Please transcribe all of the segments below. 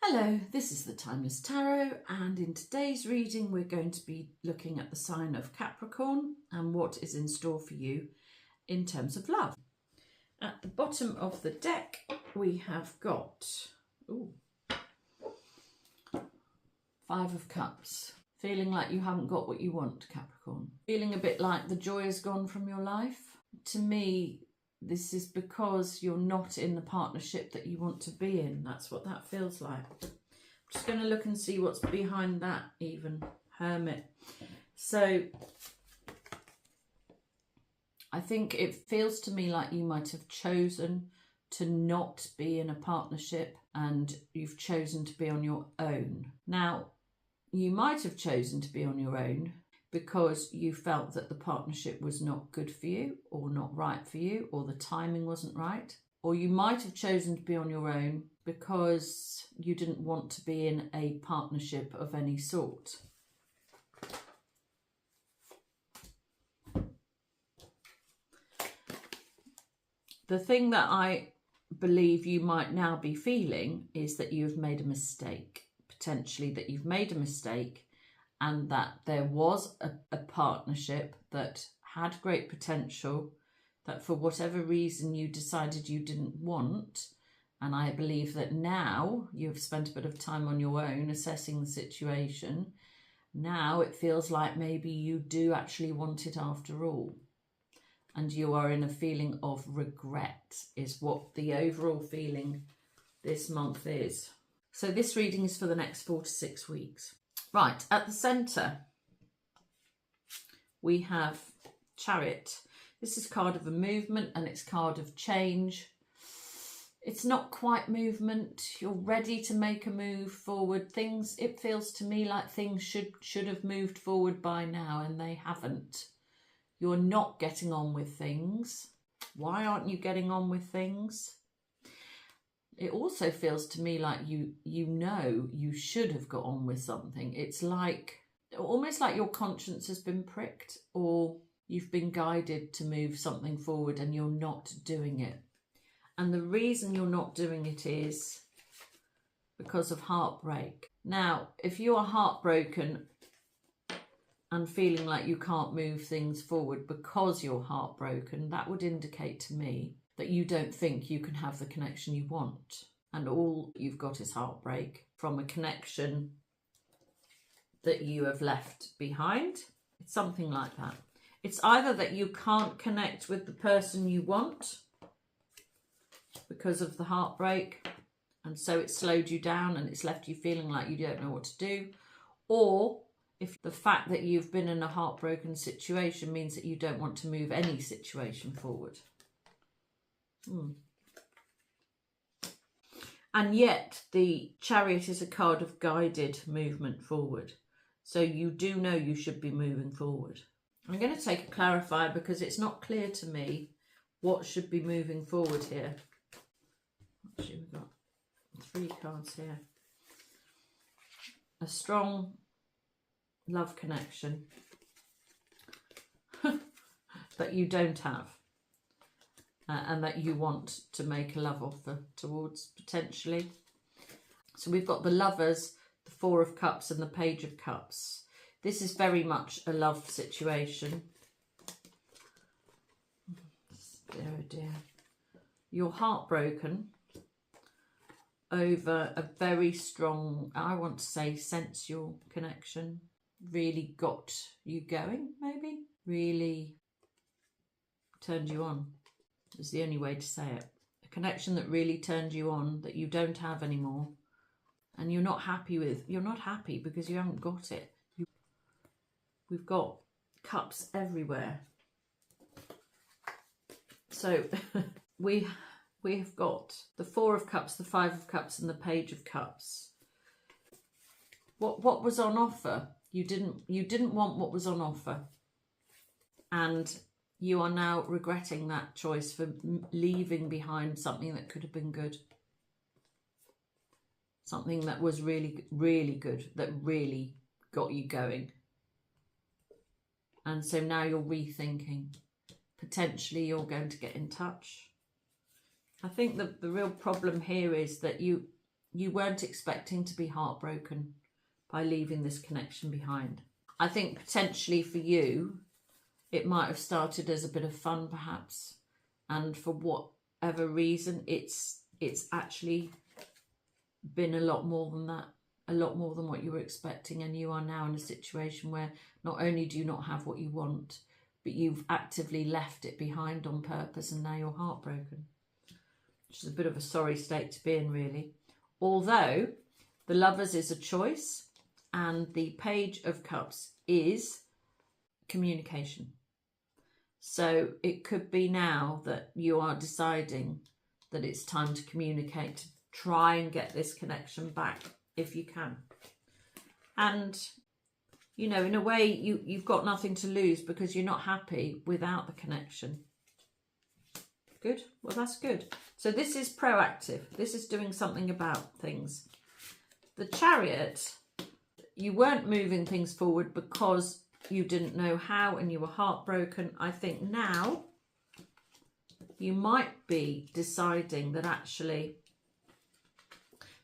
Hello, this is the Timeless Tarot, and in today's reading we're going to be looking at the sign of Capricorn and what is in store for you in terms of love. At the bottom of the deck we have got Five of Cups. Feeling like you haven't got what you want, Capricorn. Feeling a bit like the joy is gone from your life. To me, this is because you're not in the partnership that you want to be in. That's what that feels like. I'm just going to look and see what's behind that even. Hermit. So I think it feels to me like you might have chosen to not be in a partnership and you've chosen to be on your own. Now, you might have chosen to be on your own because you felt that the partnership was not good for you or not right for you, or the timing wasn't right. Or you might have chosen to be on your own because you didn't want to be in a partnership of any sort. The thing that I believe you might now be feeling is that you've made a mistake. Potentially that you've made a mistake, and that there was a partnership that had great potential that for whatever reason you decided you didn't want. And I believe that now you've spent a bit of time on your own assessing the situation. Now it feels like maybe you do actually want it after all. And you are in a feeling of regret is what the overall feeling this month is. So this reading is for the next 4 to 6 weeks. Right, at the centre, we have Chariot. This is card of a movement and it's card of change. It's not quite movement. You're ready to make a move forward. It feels to me like things should have moved forward by now and they haven't. You're not getting on with things. Why aren't you getting on with things? It also feels to me like you know you should have got on with something. It's like, almost like your conscience has been pricked, or you've been guided to move something forward and you're not doing it. And the reason you're not doing it is because of heartbreak. Now, if you are heartbroken and feeling like you can't move things forward because you're heartbroken, that would indicate to me that you don't think you can have the connection you want. And all you've got is heartbreak from a connection that you have left behind. It's something like that. It's either that you can't connect with the person you want because of the heartbreak, and so it slowed you down and it's left you feeling like you don't know what to do, or if the fact that you've been in a heartbroken situation means that you don't want to move any situation forward. And yet the Chariot is a card of guided movement forward. So you do know you should be moving forward. I'm going to take a clarifier because it's not clear to me what should be moving forward here. Actually, we've got 3 cards here. A strong love connection that you don't have. And that you want to make a love offer towards, potentially. So we've got the Lovers, the 4 of Cups and the Page of Cups. This is very much a love situation. Oh dear. You're heartbroken over a very strong, I want to say, sensual connection. Really got you going, maybe? Really turned you on. Is the only way to say it. A connection that really turned you on, that you don't have anymore, and you're not happy with. You're not happy because you haven't got it. We've got cups everywhere. So we have got the 4 of Cups, the 5 of Cups and the Page of Cups. What was on offer? You didn't want what was on offer. And you are now regretting that choice for leaving behind something that could have been good. Something that was really, really good, that really got you going. And so now you're rethinking. Potentially you're going to get in touch. I think the real problem here is that you weren't expecting to be heartbroken by leaving this connection behind. I think potentially for you, it might have started as a bit of fun perhaps, and for whatever reason, it's actually been a lot more than that, a lot more than what you were expecting, and you are now in a situation where not only do you not have what you want, but you've actively left it behind on purpose, and now you're heartbroken, which is a bit of a sorry state to be in, really. Although the Lovers is a choice, and the Page of Cups is communication. So it could be now that you are deciding that it's time to communicate, to try and get this connection back if you can. And, you know, in a way, you've got nothing to lose because you're not happy without the connection. Good. Well, that's good. So this is proactive. This is doing something about things. The Chariot, you weren't moving things forward because you didn't know how and you were heartbroken. I think now you might be deciding that actually,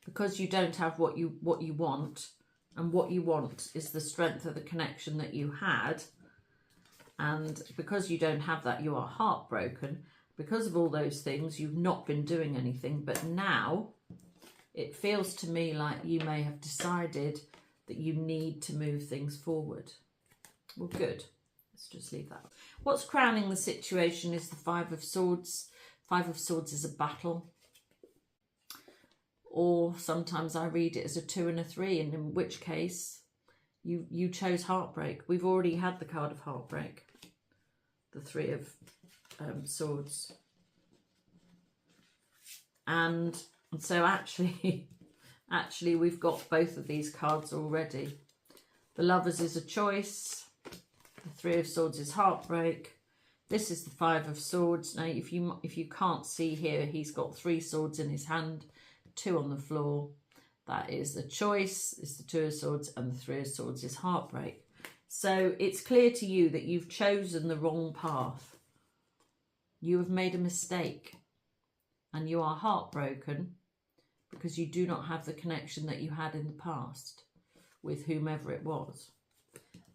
because you don't have what you want, and what you want is the strength of the connection that you had, and because you don't have that, you are heartbroken. Because of all those things, you've not been doing anything, but now it feels to me like you may have decided that you need to move things forward. Well, good. Let's just leave that. What's crowning the situation is the Five of Swords. Five of Swords is a battle. Or sometimes I read it as a 2 and a 3, and in which case you chose heartbreak. We've already had the card of heartbreak. The Three of Swords. And so actually we've got both of these cards already. The Lovers is a choice. The Three of Swords is heartbreak. This is the Five of Swords. Now, if you can't see here, he's got 3 swords in his hand, 2 on the floor. That is the choice. It's the Two of Swords, and the Three of Swords is heartbreak. So it's clear to you that you've chosen the wrong path. You have made a mistake, and you are heartbroken because you do not have the connection that you had in the past with whomever it was.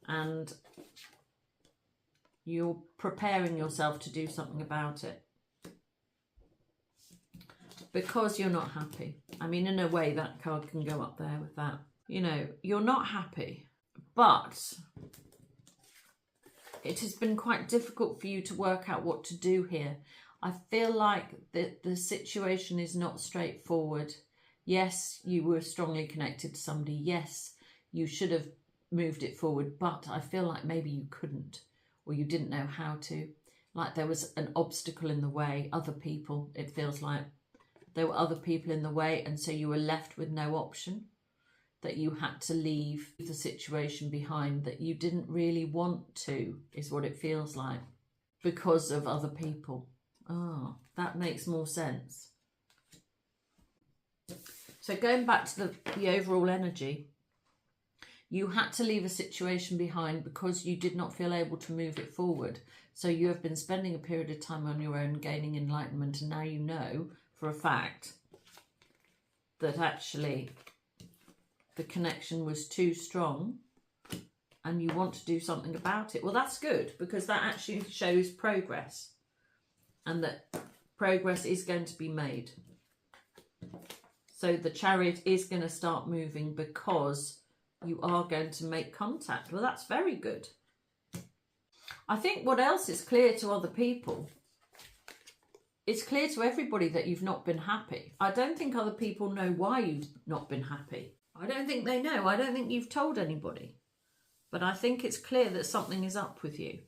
And you're preparing yourself to do something about it because you're not happy. I mean, in a way, that card can go up there with that. You know, you're not happy, but it has been quite difficult for you to work out what to do here. I feel like the situation is not straightforward. Yes, you were strongly connected to somebody. Yes, you should have moved it forward, but I feel like maybe you couldn't, or you didn't know how to. Like there was an obstacle in the way, other people. It feels like there were other people in the way, and so you were left with no option, that you had to leave the situation behind that you didn't really want to, is what it feels like, because of other people. Oh, that makes more sense. So going back to the overall energy, you had to leave a situation behind because you did not feel able to move it forward. So you have been spending a period of time on your own, gaining enlightenment, and now you know for a fact that actually the connection was too strong and you want to do something about it. Well, that's good, because that actually shows progress, and that progress is going to be made. So the Chariot is going to start moving because you are going to make contact. Well, that's very good. I think what else is clear to other people, it's clear to everybody that you've not been happy. I don't think other people know why you've not been happy. I don't think they know. I don't think you've told anybody. But I think it's clear that something is up with you.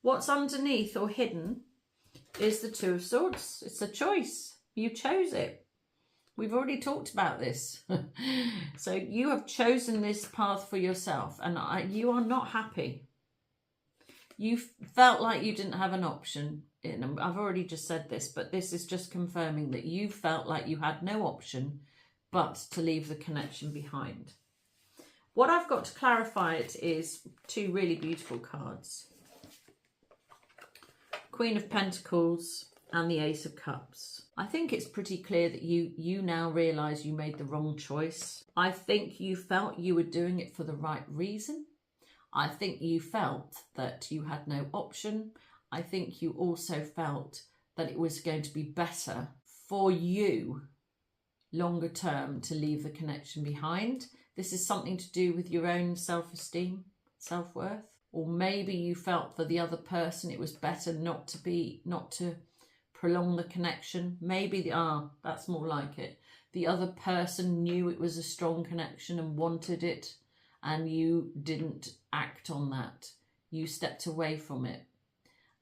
What's underneath or hidden is the Two of Swords. It's a choice. You chose it. We've already talked about this. So you have chosen this path for yourself, and you are not happy. You felt like you didn't have an option. I've already just said this, but this is just confirming that you felt like you had no option but to leave the connection behind. What I've got to clarify it is 2 really beautiful cards. Queen of Pentacles and the Ace of Cups. I think it's pretty clear that you now realise you made the wrong choice. I think you felt you were doing it for the right reason. I think you felt that you had no option. I think you also felt that it was going to be better for you longer term to leave the connection behind. This is something to do with your own self-esteem, self-worth. Or maybe you felt for the other person it was better not to prolong the connection. Maybe that's more like it. The other person knew it was a strong connection and wanted it, and you didn't act on that. You stepped away from it.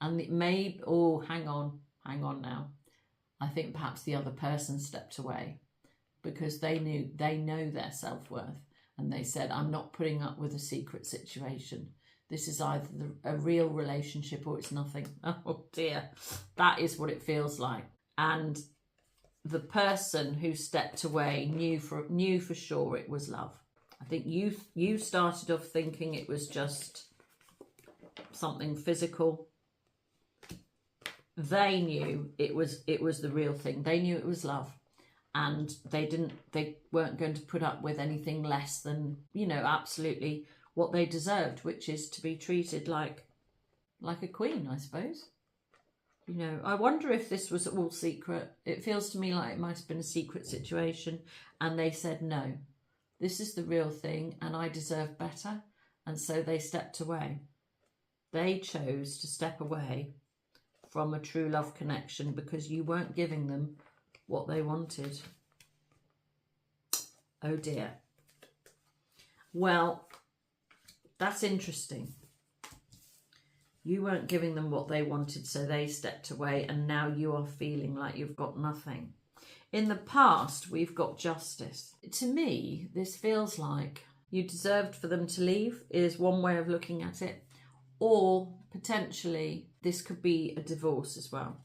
And it may, hang on now. I think perhaps the other person stepped away because they know their self-worth, and they said, I'm not putting up with a secret situation. This is either a real relationship or it's nothing. Oh dear, that is what it feels like. And the person who stepped away knew for sure it was love. I think you started off thinking it was just something physical. They knew it was the real thing. They knew it was love, and they weren't going to put up with anything less than, absolutely what they deserved, which is to be treated like a queen, I suppose. I wonder if this was all secret. It feels to me like it might have been a secret situation, and they said, no, this is the real thing and I deserve better. And so they stepped away. They chose to step away from a true love connection because you weren't giving them what they wanted. Oh dear. Well, that's interesting. You weren't giving them what they wanted, so they stepped away, and now you are feeling like you've got nothing. In the past, we've got justice. To me, this feels like you deserved for them to leave, is one way of looking at it. Or potentially this could be a divorce as well,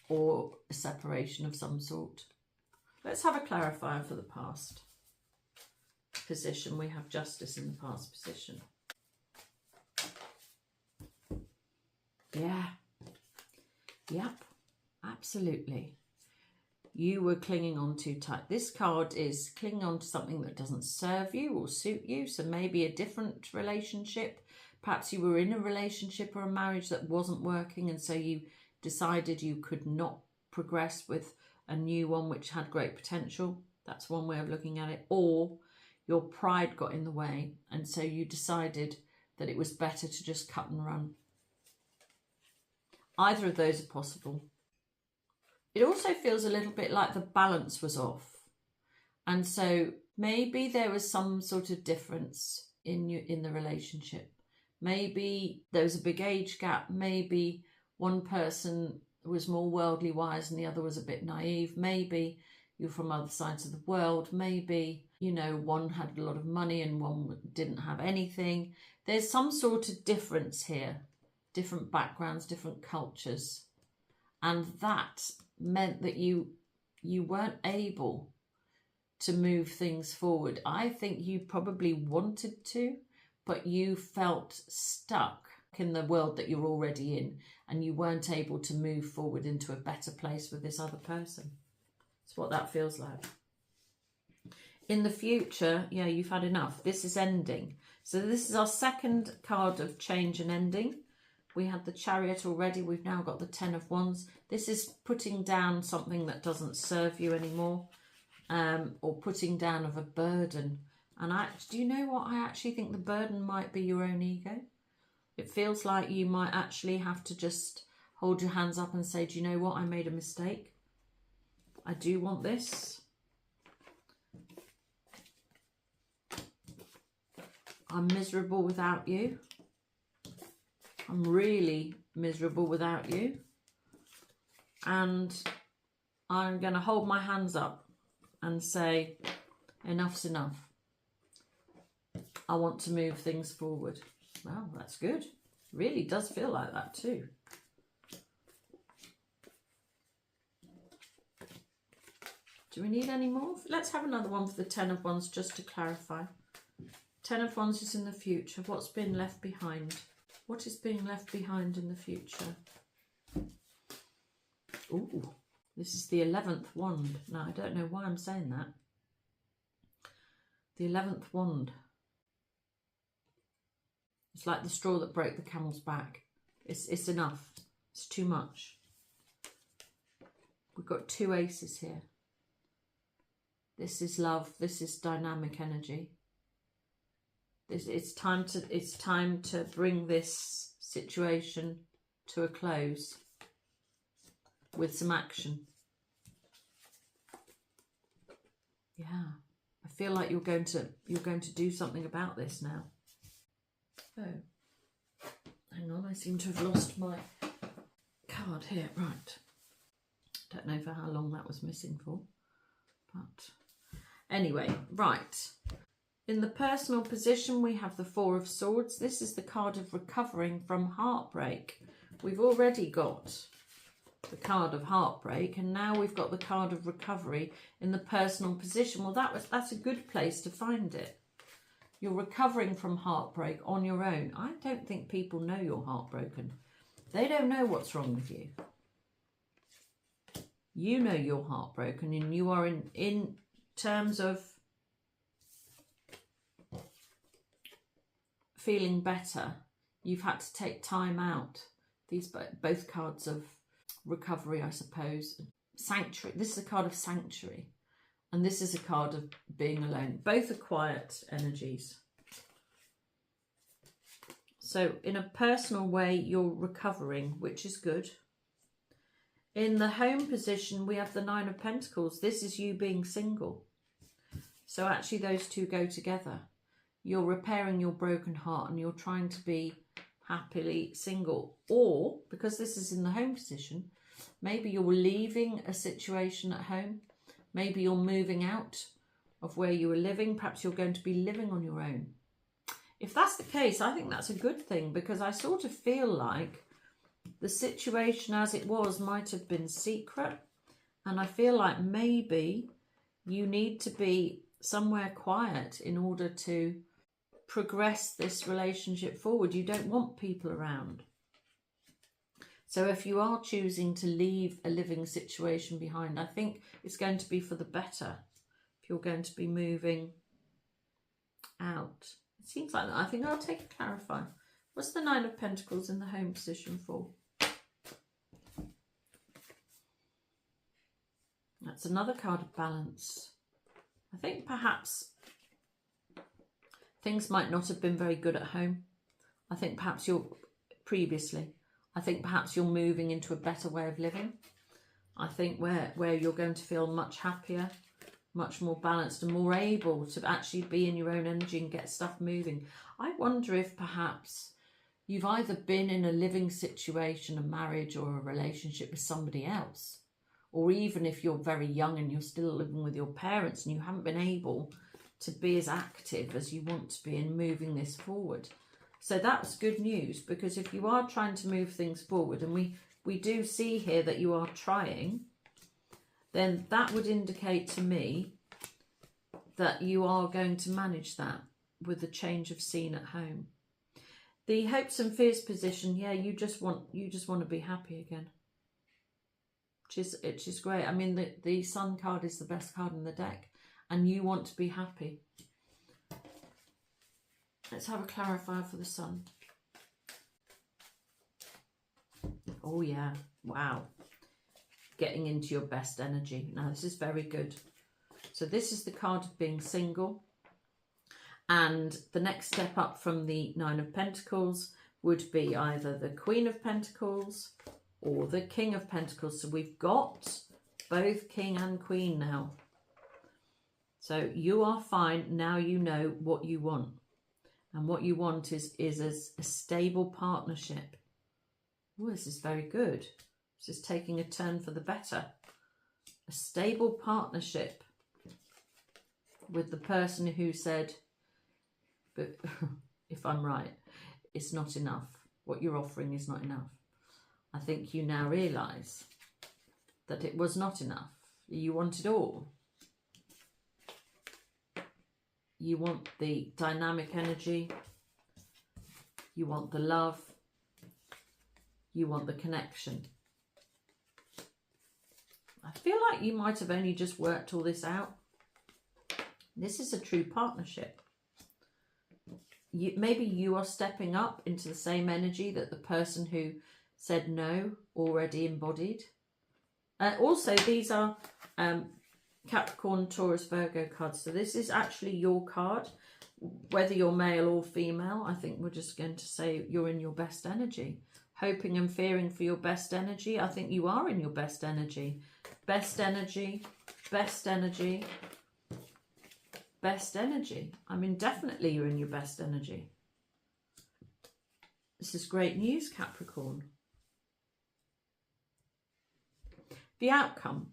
or a separation of some sort. Let's have a clarifier for the past position. We have justice in the past position. Yeah. Yep. Absolutely. You were clinging on too tight. This card is clinging on to something that doesn't serve you or suit you. So maybe a different relationship. Perhaps you were in a relationship or a marriage that wasn't working, and so you decided you could not progress with a new one which had great potential. That's one way of looking at it. Or your pride got in the way, and so you decided that it was better to just cut and run. Either of those are possible. It also feels a little bit like the balance was off. And so maybe there was some sort of difference in the relationship. Maybe there was a big age gap. Maybe one person was more worldly wise and the other was a bit naive. Maybe you're from other sides of the world. Maybe, one had a lot of money and one didn't have anything. There's some sort of difference here. Different backgrounds, different cultures. And that meant that you weren't able to move things forward. I think you probably wanted to, but you felt stuck in the world that you're already in, and you weren't able to move forward into a better place with this other person. That's what that feels like. In the future, yeah, you've had enough. This is ending. So this is our second card of change and ending. We had the Chariot already. We've now got the Ten of Wands. This is putting down something that doesn't serve you anymore, or putting down of a burden. And do you know what? I actually think the burden might be your own ego. It feels like you might actually have to just hold your hands up and say, do you know what? I made a mistake. I do want this. I'm miserable without you. I'm really miserable without you. And I'm going to hold my hands up and say, enough's enough. I want to move things forward. Wow, that's good. Really does feel like that too. Do we need any more? Let's have another one for the Ten of Wands just to clarify. Ten of Wands is in the future. What's been left behind? What is being left behind in the future? Ooh, this is the 11th wand. Now, I don't know why I'm saying that. The 11th wand. It's like the straw that broke the camel's back. It's enough. It's too much. We've got 2 aces here. This is love. This is dynamic energy. It's time to bring this situation to a close with some action. Yeah, I feel like you're going to do something about this now. Oh, hang on, I seem to have lost my card here. Right, don't know for how long that was missing for, but anyway, right. In the personal position, we have the 4 of Swords. This is the card of recovering from heartbreak. We've already got the card of heartbreak, and now we've got the card of recovery in the personal position. Well, that's a good place to find it. You're recovering from heartbreak on your own. I don't think people know you're heartbroken. They don't know what's wrong with you. You know you're heartbroken, and you are in terms of feeling better. You've had to take time out. These both cards of recovery, I suppose. Sanctuary. This is a card of sanctuary, and this is a card of being alone. Both are quiet energies. So in a personal way, you're recovering, which is good. In the home position, we have the 9 of Pentacles. This is you being single. So actually those two go together. You're repairing your broken heart and you're trying to be happily single. Or, because this is in the home position, maybe you're leaving a situation at home. Maybe you're moving out of where you were living. Perhaps you're going to be living on your own. If that's the case, I think that's a good thing, because I sort of feel like the situation as it was might have been secret. And I feel like maybe you need to be somewhere quiet in order to progress this relationship forward. You don't want people around. So if you are choosing to leave a living situation behind, I think it's going to be for the better. If you're going to be moving out. It seems like that. I think I'll take a clarify. What's the 9 of Pentacles in the home position for? That's another card of balance. I think perhaps things might not have been very good at home. I think perhaps I think perhaps you're moving into a better way of living. I think where you're going to feel much happier, much more balanced and more able to actually be in your own energy and get stuff moving. I wonder if perhaps you've either been in a living situation, a marriage or a relationship with somebody else, or even if you're very young and you're still living with your parents and you haven't been able to be as active as you want to be in moving this forward. So that's good news, because if you are trying to move things forward, and we do see here that you are trying, then that would indicate to me that you are going to manage that with a change of scene at home. The hopes and fears position, yeah, you just want to be happy again. Which is great. I mean, the Sun card is the best card in the deck, and you want to be happy. Let's have a clarifier for the Sun. Oh yeah, wow. Getting into your best energy. Now this is very good. So this is the card of being single. And the next step up from the 9 of Pentacles would be either the Queen of Pentacles or the King of Pentacles. So we've got both King and Queen now. So you are fine. Now you know what you want. And what you want is a stable partnership. Oh, this is very good. This is taking a turn for the better. A stable partnership with the person who said, but if I'm right, it's not enough. What you're offering is not enough. I think you now realise that it was not enough. You want it all. You want the dynamic energy. You want the love. You want the connection. I feel like you might have only just worked all this out. This is a true partnership. Maybe you are stepping up into the same energy that the person who said no already embodied. Also, these are Capricorn, Taurus, Virgo cards. So this is actually your card, whether you're male or female. I think we're just going to say you're in your best energy. Hoping and fearing for your best energy. I think you are in your best energy. Best energy, best energy, best energy. I mean, definitely you're in your best energy. This is great news, Capricorn. The outcome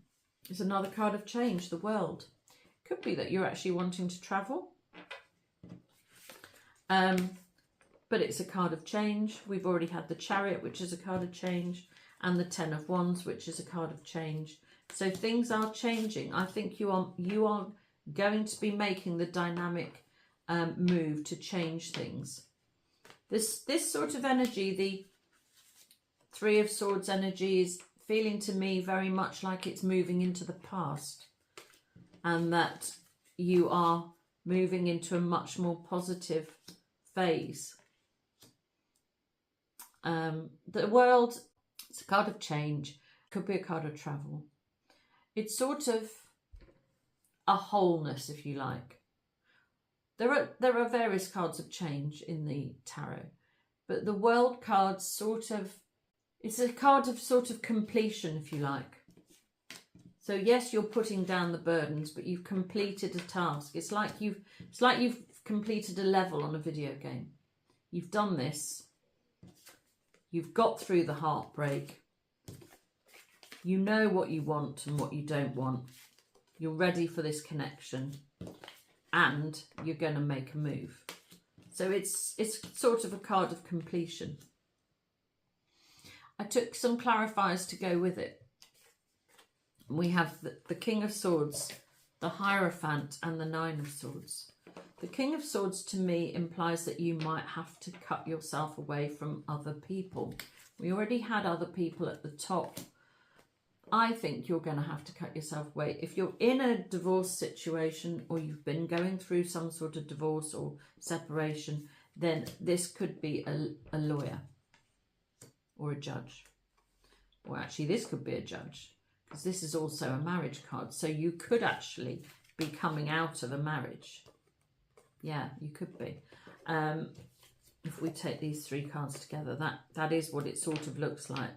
is another card of change, the world. Could be that you're actually wanting to travel. But it's a card of change. We've already had the Chariot, which is a card of change, and the Ten of Wands, which is a card of change. So things are changing. I think you are going to be making the dynamic move to change things. This sort of energy, the Three of Swords energy, is feeling to me very much like it's moving into the past, and that you are moving into a much more positive phase. The world, it's a card of change, could be a card of travel. It's sort of a wholeness, if you like. There are various cards of change in the tarot, but the world card sort of, it's a card of sort of completion, if you like. So yes, you're putting down the burdens, but you've completed a task. It's like you've completed a level on a video game. You've done this. You've got through the heartbreak. You know what you want and what you don't want. You're ready for this connection, and you're going to make a move. So it's sort of a card of completion. I took some clarifiers to go with it. We have the King of Swords, the Hierophant, and the Nine of Swords. The King of Swords to me implies that you might have to cut yourself away from other people. We already had other people at the top. I think you're going to have to cut yourself away. If you're in a divorce situation, or you've been going through some sort of divorce or separation, then this could be a lawyer or a judge. Or actually, this could be a judge, because this is also a marriage card. So you could actually be coming out of a marriage. Yeah, you could be. If we take these three cards together, that is what it sort of looks like.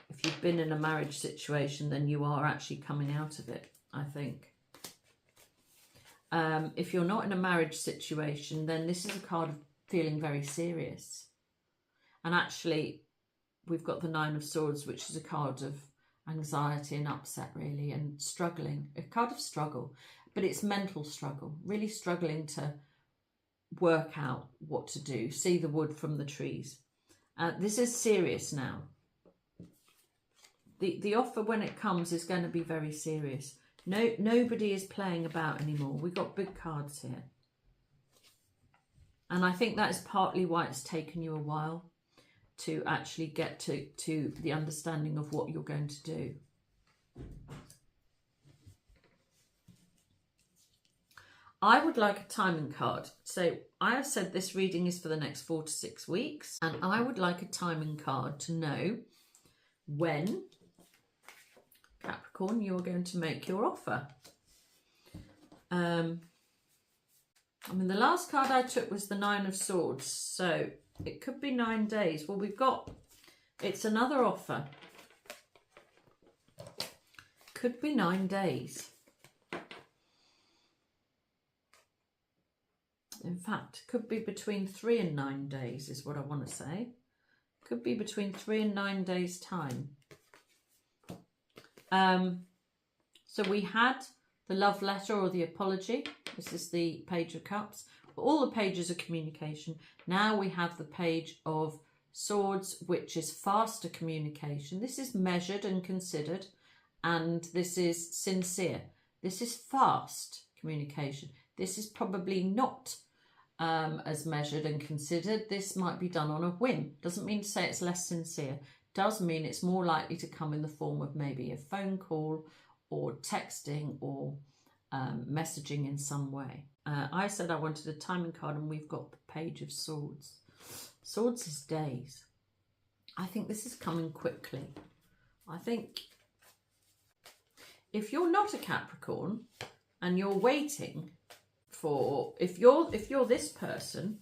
If you've been in a marriage situation, then you are actually coming out of it, I think. If you're not in a marriage situation, then this is a card of feeling very serious. And actually, we've got the Nine of Swords, which is a card of anxiety and upset, really, and struggling. A card of struggle, but it's mental struggle, really struggling to work out what to do, see the wood from the trees. This is serious now. The offer, when it comes, is going to be very serious. Nobody is playing about anymore. We've got big cards here. And I think that is partly why it's taken you a while to actually get to the understanding of what you're going to do. I would like a timing card. So I have said this reading is for the next 4 to 6 weeks, and I would like a timing card to know when, Capricorn, you're going to make your offer. I mean, the last card I took was the Nine of Swords, so it could be 9 days. Well, it's another offer. Could be 9 days. In fact, could be between 3 and 9 days is what I want to say. Could be between 3 and 9 days' time. So we had the love letter or the apology. This is the Page of Cups. All the pages are communication. Now we have the Page of Swords, which is faster communication. This is measured and considered, and this is sincere. This is fast communication. This is probably not as measured and considered. This might be done on a whim. Doesn't mean to say it's less sincere. does mean it's more likely to come in the form of maybe a phone call or texting or messaging in some way. I said I wanted a timing card, and we've got the Page of Swords. Swords is days. I think this is coming quickly. I think if you're not a Capricorn and you're waiting for, if you're this person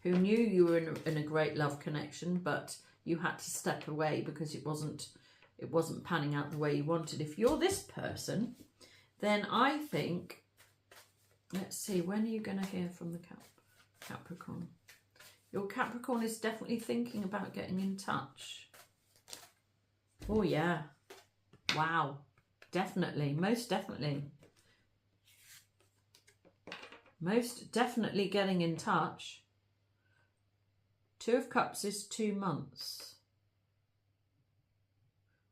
who knew you were in a great love connection, but you had to step away because it wasn't panning out the way you wanted. If you're this person, then I think, let's see, when are you going to hear from the Capricorn? Your Capricorn is definitely thinking about getting in touch. Oh yeah. Wow. Definitely. Most definitely. Most definitely getting in touch. 2 of Cups is 2 months.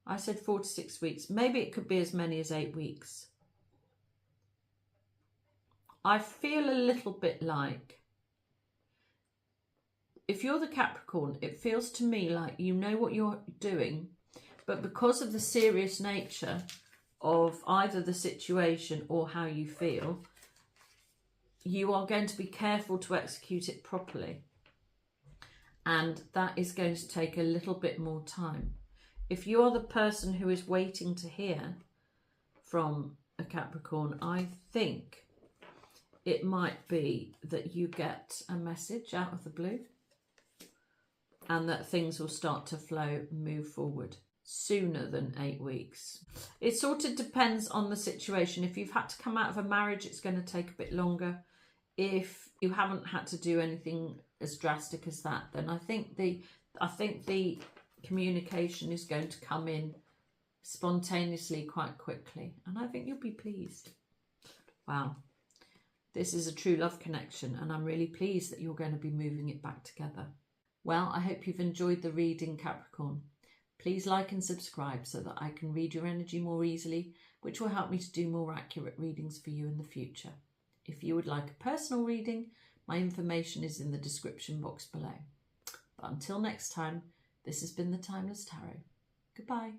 I said 4 to 6 weeks. Maybe it could be as many as 8 weeks. I feel a little bit like, if you're the Capricorn, it feels to me like you know what you're doing, but because of the serious nature of either the situation or how you feel, you are going to be careful to execute it properly. And that is going to take a little bit more time. If you're the person who is waiting to hear from a Capricorn, I think it might be that you get a message out of the blue and that things will start to flow, move forward sooner than 8 weeks. It sort of depends on the situation. If you've had to come out of a marriage, it's going to take a bit longer. If you haven't had to do anything as drastic as that, then I think the communication is going to come in spontaneously quite quickly, and I think you'll be pleased. Wow. This is a true love connection, and I'm really pleased that you're going to be moving it back together. Well, I hope you've enjoyed the reading, Capricorn. Please like and subscribe so that I can read your energy more easily, which will help me to do more accurate readings for you in the future. If you would like a personal reading, my information is in the description box below. But until next time, this has been the Timeless Tarot. Goodbye.